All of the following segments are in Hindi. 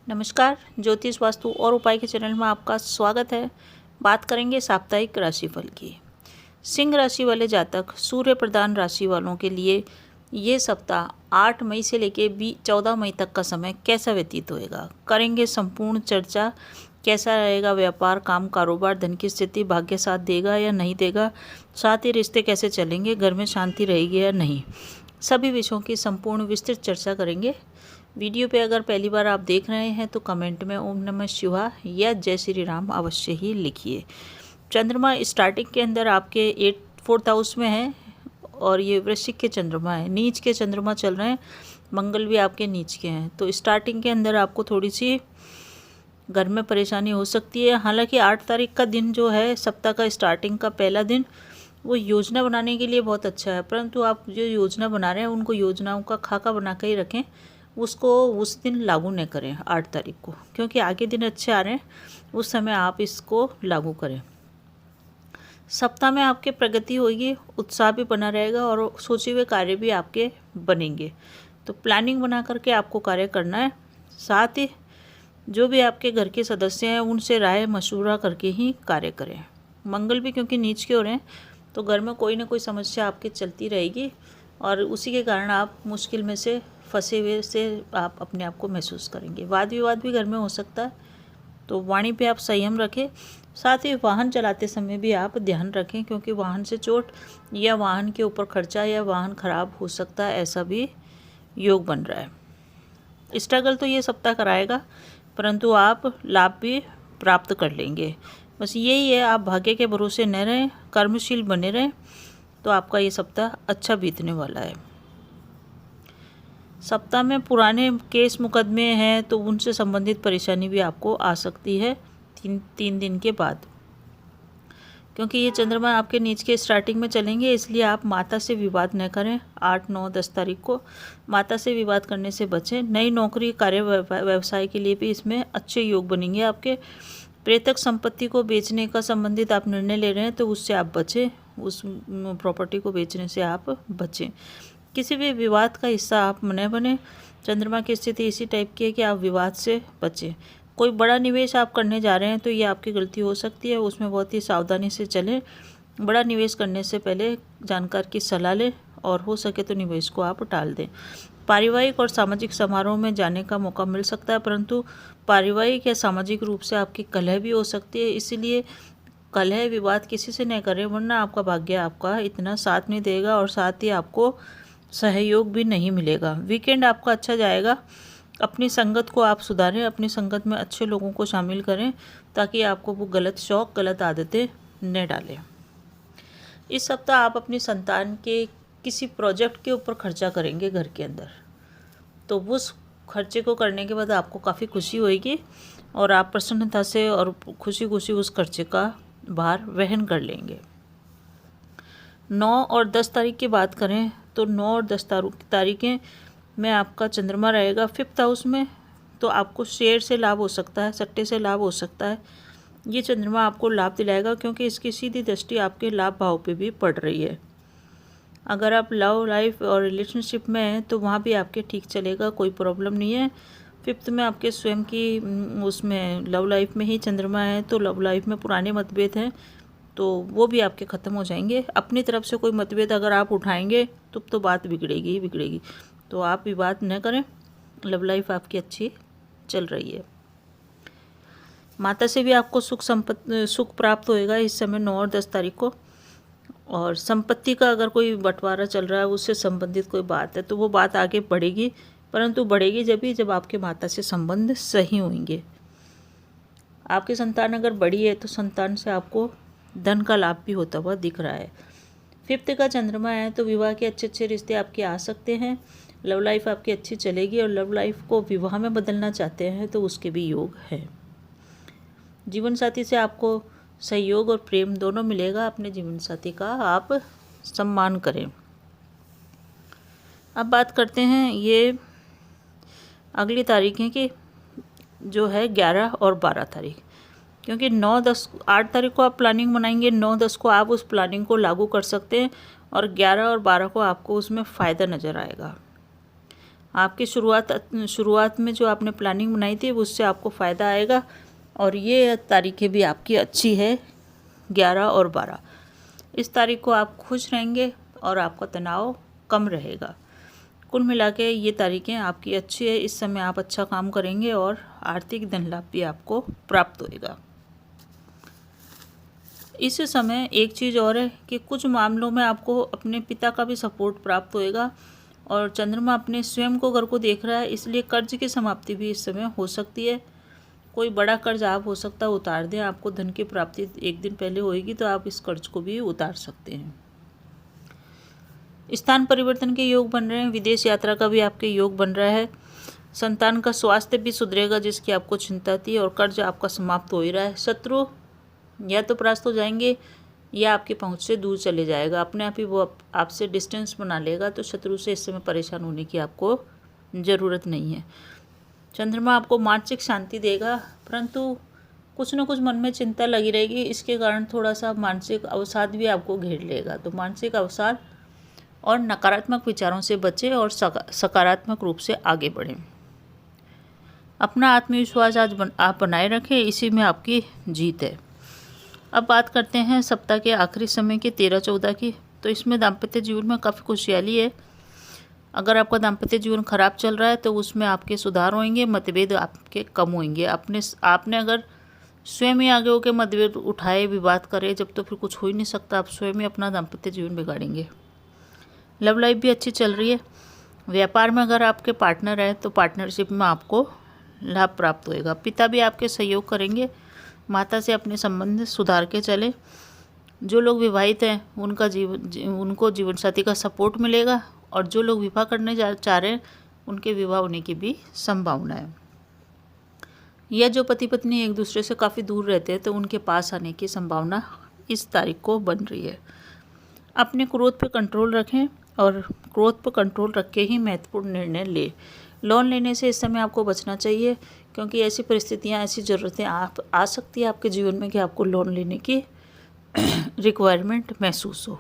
नमस्कार, ज्योतिष वास्तु और उपाय के चैनल में आपका स्वागत है। बात करेंगे साप्ताहिक राशिफल की। सिंह राशि वाले जातक, सूर्य प्रधान राशि वालों के लिए ये सप्ताह 8 मई से लेके 14 मई तक का समय कैसा व्यतीत होएगा, करेंगे संपूर्ण चर्चा। कैसा रहेगा व्यापार, काम, कारोबार, धन की स्थिति, भाग्य साथ देगा या नहीं देगा, साथ ही रिश्ते कैसे चलेंगे, घर में शांति रहेगी या नहीं, सभी विषयों की संपूर्ण विस्तृत चर्चा करेंगे। वीडियो पे अगर पहली बार आप देख रहे हैं तो कमेंट में ओम नमः शिवाय या जय श्री राम अवश्य ही लिखिए। चंद्रमा स्टार्टिंग के अंदर आपके 4th हाउस में है और ये वृश्चिक के चंद्रमा है, नीच के चंद्रमा चल रहे हैं, मंगल भी आपके नीच के हैं। तो स्टार्टिंग के अंदर आपको थोड़ी सी घर में परेशानी हो सकती है। हालांकि 8 तारीख का दिन जो है, सप्ताह का स्टार्टिंग का पहला दिन, वो योजना बनाने के लिए बहुत अच्छा है, परंतु आप जो योजना बना रहे हैं उनको योजनाओं का खाका बना के ही रखें, उसको उस दिन लागू न करें 8 तारीख को, क्योंकि आगे दिन अच्छे आ रहे हैं, उस समय आप इसको लागू करें। सप्ताह में आपके प्रगति होगी, उत्साह भी बना रहेगा और सोचे हुए कार्य भी आपके बनेंगे। तो प्लानिंग बना करके आपको कार्य करना है। साथ ही जो भी आपके घर के सदस्य हैं उनसे राय मशवरा करके ही कार्य करें। मंगल भी क्योंकि नीच के हो रहे हैं तो घर में कोई ना कोई समस्या आपकी चलती रहेगी और उसी के कारण आप मुश्किल में से फंसे हुए से आप अपने आप को महसूस करेंगे। वाद विवाद भी घर में हो सकता है, तो वाणी पे आप संयम रखें। साथ ही वाहन चलाते समय भी आप ध्यान रखें, क्योंकि वाहन से चोट या वाहन के ऊपर खर्चा या वाहन खराब हो सकता है, ऐसा भी योग बन रहा है। स्ट्रगल तो ये सप्ताह कराएगा, परंतु आप लाभ भी प्राप्त कर लेंगे। बस यही है, आप भाग्य के भरोसे न रहें, कर्मशील बने रहें, तो आपका ये सप्ताह अच्छा बीतने वाला है। सप्ताह में पुराने केस मुकदमे हैं तो उनसे संबंधित परेशानी भी आपको आ सकती है तीन दिन के बाद, क्योंकि ये चंद्रमा आपके नीच के स्टार्टिंग में चलेंगे, इसलिए आप माता से विवाद न करें। 8, 9, 10 तारीख को माता से विवाद करने से बचें। नई नौकरी, कार्य, व्यवसाय के लिए भी इसमें अच्छे योग बनेंगे आपके। प्रेतक संपत्ति को बेचने का संबंधित आप निर्णय ले रहे हैं तो उससे आप बचें, उस प्रॉपर्टी को बेचने से आप बचें। किसी भी विवाद का हिस्सा आप न बने। चंद्रमा की स्थिति इसी टाइप की है कि आप विवाद से बचें। कोई बड़ा निवेश आप करने जा रहे हैं तो ये आपकी गलती हो सकती है, उसमें बहुत ही सावधानी से चलें। बड़ा निवेश करने से पहले जानकार की सलाह लें और हो सके तो निवेश को आप टाल दें। पारिवारिक और सामाजिक समारोह में जाने का मौका मिल सकता है, परंतु पारिवारिक या सामाजिक रूप से आपकी कलह भी हो सकती है, इसीलिए कलह विवाद किसी से न करें, वरना आपका भाग्य आपका इतना साथ नहीं देगा और साथ ही आपको सहयोग भी नहीं मिलेगा। वीकेंड आपका अच्छा जाएगा। अपनी संगत को आप सुधारें, अपनी संगत में अच्छे लोगों को शामिल करें ताकि आपको वो गलत शौक, गलत आदतें न डालें। इस सप्ताह आप अपनी संतान के किसी प्रोजेक्ट के ऊपर खर्चा करेंगे घर के अंदर, तो उस खर्चे को करने के बाद आपको काफ़ी खुशी होगी और आप प्रसन्नता से और खुशी खुशी उस खर्चे का भार वहन कर लेंगे। 9 और 10 तारीख की बात करें तो 9 और 10 तारीखें में आपका चंद्रमा रहेगा 5th हाउस में, तो आपको शेयर से लाभ हो सकता है, सट्टे से लाभ हो सकता है। ये चंद्रमा आपको लाभ दिलाएगा क्योंकि इसकी सीधी दृष्टि आपके लाभ भाव पे भी पड़ रही है। अगर आप लव लाइफ और रिलेशनशिप में हैं तो वहाँ भी आपके ठीक चलेगा, कोई प्रॉब्लम नहीं है। 5th में आपके स्वयं की उसमें लव लाइफ में ही चंद्रमा है, तो लव लाइफ में पुराने मतभेद हैं तो वो भी आपके ख़त्म हो जाएंगे। अपनी तरफ से कोई मतभेद अगर आप उठाएंगे तो बात बिगड़ेगी ही बिगड़ेगी, तो आप विवाद न करें। लव लाइफ आपकी अच्छी चल रही है। माता से भी आपको सुख प्राप्त होएगा इस समय 9 और 10 तारीख को। और संपत्ति का अगर कोई बंटवारा चल रहा है, उससे संबंधित कोई बात है तो वो बात आगे बढ़ेगी, परंतु बढ़ेगी जब आपके माता से संबंध सही होंगे। आपकी संतान अगर बड़ी है तो संतान से आपको धन का लाभ भी होता हुआ दिख रहा है। 5th का चंद्रमा है तो विवाह के अच्छे अच्छे रिश्ते आपके आ सकते हैं। लव लाइफ आपकी अच्छी चलेगी और लव लाइफ को विवाह में बदलना चाहते हैं तो उसके भी योग है। जीवन साथी से आपको सहयोग और प्रेम दोनों मिलेगा। अपने जीवन साथी का आप सम्मान करें। अब बात करते हैं ये अगली तारीखें की, जो है 11 और 12 तारीख, क्योंकि 9, 10, 8 तारीख को आप प्लानिंग बनाएंगे, 9, 10 को आप उस प्लानिंग को लागू कर सकते हैं और 11 और 12 को आपको उसमें फ़ायदा नज़र आएगा। आपकी शुरुआत में जो आपने प्लानिंग बनाई थी उससे आपको फ़ायदा आएगा। और ये तारीखें भी आपकी अच्छी है, 11 और 12। इस तारीख को आप खुश रहेंगे और आपका तनाव कम रहेगा। कुल मिला के ये तारीखें आपकी अच्छी है। इस समय आप अच्छा काम करेंगे और आर्थिक धन लाभ भी आपको प्राप्त होएगा। इस समय एक चीज़ और है कि कुछ मामलों में आपको अपने पिता का भी सपोर्ट प्राप्त होएगा। और चंद्रमा अपने स्वयं को घर को देख रहा है, इसलिए कर्ज की समाप्ति भी इस समय हो सकती है। कोई बड़ा कर्ज आप हो सकता है उतार दें, आपको धन की प्राप्ति एक दिन पहले होएगी तो आप इस कर्ज को भी उतार सकते हैं। स्थान परिवर्तन के योग बन रहे हैं, विदेश यात्रा का भी आपके योग बन रहा है। संतान का स्वास्थ्य भी सुधरेगा जिसकी आपको चिंता थी, और कर्ज आपका समाप्त हो ही रहा है। शत्रु या तो परास्त हो जाएंगे या आपकी पहुंच से दूर चले जाएगा, अपने आप ही वो आपसे डिस्टेंस बना लेगा। तो शत्रु से इस समय परेशान होने की आपको ज़रूरत नहीं है। चंद्रमा आपको मानसिक शांति देगा, परंतु कुछ न कुछ मन में चिंता लगी रहेगी, इसके कारण थोड़ा सा मानसिक अवसाद भी आपको घेर लेगा। तो मानसिक अवसाद और नकारात्मक विचारों से बचें और सकारात्मक रूप से आगे बढ़ें। अपना आत्मविश्वास आज आप बनाए रखें, इसी में आपकी जीत है। अब बात करते हैं सप्ताह के आखिरी समय के 13-14 की। तो इसमें दाम्पत्य जीवन में काफ़ी खुशहाली है। अगर आपका दाम्पत्य जीवन खराब चल रहा है तो उसमें आपके सुधार होंगे, मतभेद आपके कम होंगे। आपने अगर स्वयं ही आगे होकर मतभेद उठाए, विवाद करे, जब तो फिर कुछ हो ही नहीं सकता। आप स्वयं ही अपना दाम्पत्य जीवन बिगाड़ेंगे। लव लाइफ भी अच्छी चल रही है। व्यापार में अगर आपके पार्टनर है तो पार्टनरशिप में आपको लाभ प्राप्त होएगा। पिता भी आपके सहयोग करेंगे। माता से अपने संबंध सुधार के चले। जो लोग विवाहित हैं उनको जीवन साथी का सपोर्ट मिलेगा, और जो लोग विवाह करने चाह रहे हैं उनके विवाह होने की भी संभावना है। या जो पति पत्नी एक दूसरे से काफ़ी दूर रहते हैं तो उनके पास आने की संभावना इस तारीख को बन रही है। अपने क्रोध पर कंट्रोल रखें और क्रोध पर कंट्रोल रख के ही महत्वपूर्ण निर्णय लें। लोन लेने से इस समय आपको बचना चाहिए, क्योंकि ऐसी परिस्थितियां, ऐसी ज़रूरतें आ सकती है आपके जीवन में कि आपको लोन लेने की रिक्वायरमेंट महसूस हो।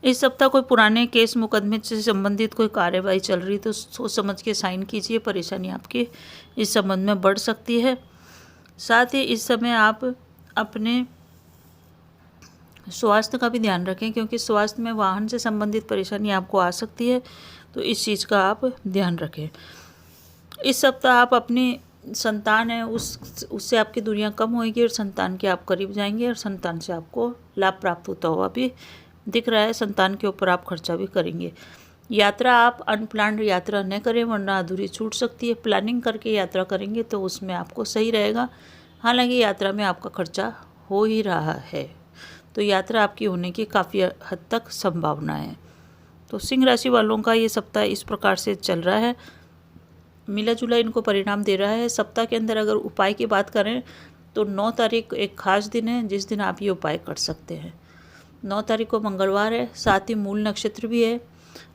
इस सप्ताह कोई पुराने केस मुकदमे से संबंधित कोई कार्यवाही चल रही तो सोच समझ के साइन कीजिए, परेशानी आपकी इस संबंध में बढ़ सकती है। साथ ही इस समय आप अपने स्वास्थ्य का भी ध्यान रखें, क्योंकि स्वास्थ्य में वाहन से संबंधित परेशानी आपको आ सकती है, तो इस चीज़ का आप ध्यान रखें। इस सप्ताह आप अपनी संतान है उससे आपकी दूरियां कम होएगी और संतान के आप करीब जाएंगे, और संतान से आपको लाभ प्राप्त होता हुआ भी दिख रहा है। संतान के ऊपर आप खर्चा भी करेंगे। यात्रा आप अनप्लान्ड यात्रा न करें, वरना अधूरी छूट सकती है। प्लानिंग करके यात्रा करेंगे तो उसमें आपको सही रहेगा। हालांकि यात्रा में आपका खर्चा हो ही रहा है, तो यात्रा आपकी होने की काफ़ी हद तक संभावना है। तो सिंह राशि वालों का ये सप्ताह इस प्रकार से चल रहा है, मिला जुला इनको परिणाम दे रहा है। सप्ताह के अंदर अगर उपाय की बात करें तो 9 तारीख एक खास दिन है जिस दिन आप ये उपाय कर सकते हैं। 9 तारीख को मंगलवार है, साथ ही मूल नक्षत्र भी है।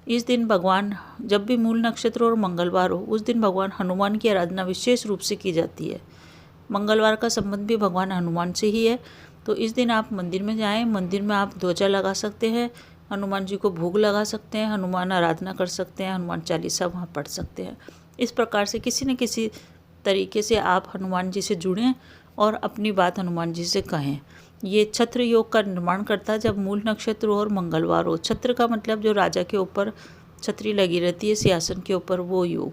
इस दिन भगवान, जब भी मूल नक्षत्र और मंगलवार हो उस दिन भगवान हनुमान की आराधना विशेष रूप से की जाती है। मंगलवार का संबंध भी भगवान हनुमान से ही है, तो इस दिन आप मंदिर में जाएं। मंदिर में आप ध्वजा लगा सकते हैं, हनुमान जी को भोग लगा सकते हैं, हनुमान आराधना कर सकते हैं, हनुमान चालीसा वहाँ पढ़ सकते हैं। इस प्रकार से किसी न किसी तरीके से आप हनुमान जी से जुड़ें और अपनी बात हनुमान जी से कहें। ये छत्र योग का निर्माण करता है जब मूल नक्षत्र और मंगलवार हो। छत्र का मतलब जो राजा के ऊपर छतरी लगी रहती है सिंहासन के ऊपर, वो योग,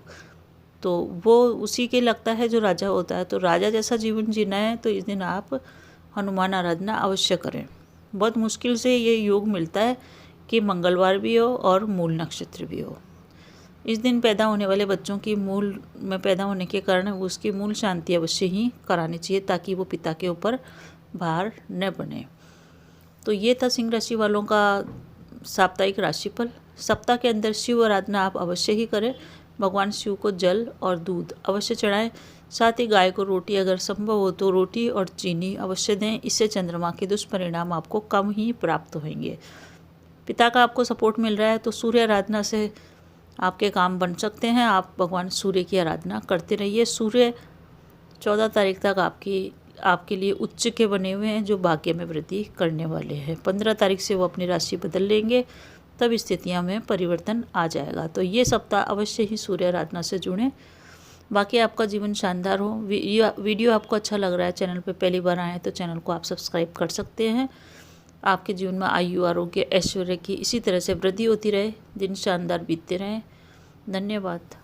तो वो उसी के लगता है जो राजा होता है। तो राजा जैसा जीवन जीना है तो इस दिन आप हनुमान आराधना अवश्य करें। बहुत मुश्किल से ये योग मिलता है कि मंगलवार भी हो और मूल नक्षत्र भी हो। इस दिन पैदा होने वाले बच्चों की मूल में पैदा होने के कारण उसकी मूल शांति अवश्य ही करानी चाहिए, ताकि वो पिता के ऊपर भार न बने। तो ये था सिंह राशि वालों का साप्ताहिक राशिफल। सप्ताह के अंदर शिव आराधना आप अवश्य ही करें। भगवान शिव को जल और दूध अवश्य चढ़ाएं। साथ ही गाय को रोटी, अगर संभव हो तो रोटी और चीनी अवश्य दें। इससे चंद्रमा के दुष्परिणाम आपको कम ही प्राप्त होंगे। पिता का आपको सपोर्ट मिल रहा है तो सूर्य आराधना से आपके काम बन सकते हैं। आप भगवान सूर्य की आराधना करते रहिए। सूर्य 14 तारीख तक आपके लिए उच्च के बने हुए हैं जो भाग्य में वृद्धि करने वाले हैं। 15 तारीख से वो अपनी राशि बदल लेंगे, तब स्थितियाँ में परिवर्तन आ जाएगा। तो ये सप्ताह अवश्य ही सूर्य आराधना से जुड़ें। बाकी आपका जीवन शानदार हो। वीडियो आपको अच्छा लग रहा है, चैनल पे पहली बार आए तो चैनल को आप सब्सक्राइब कर सकते हैं। आपके जीवन में आयु, आरोग्य, ऐश्वर्य की इसी तरह से वृद्धि होती रहे, दिन शानदार बीतते रहें। धन्यवाद।